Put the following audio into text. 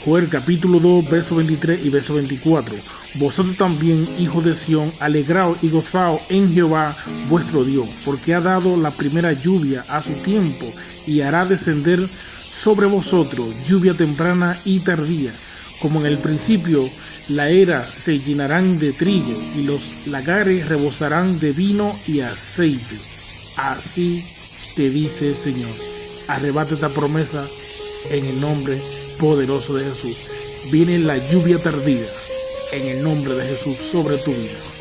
Joel capítulo 2, verso 23 y verso 24. Vosotros también, hijos de Sión, alegraos y gozaos en Jehová vuestro Dios, porque ha dado la primera lluvia a su tiempo y hará descender sobre vosotros lluvia temprana y tardía. Como en el principio, la era se llenarán de trigo y los lagares rebosarán de vino y aceite. Así te dice el Señor. Arrebata esta promesa en el nombre poderoso de Jesús. Viene la lluvia tardía en el nombre de Jesús sobre tu vida.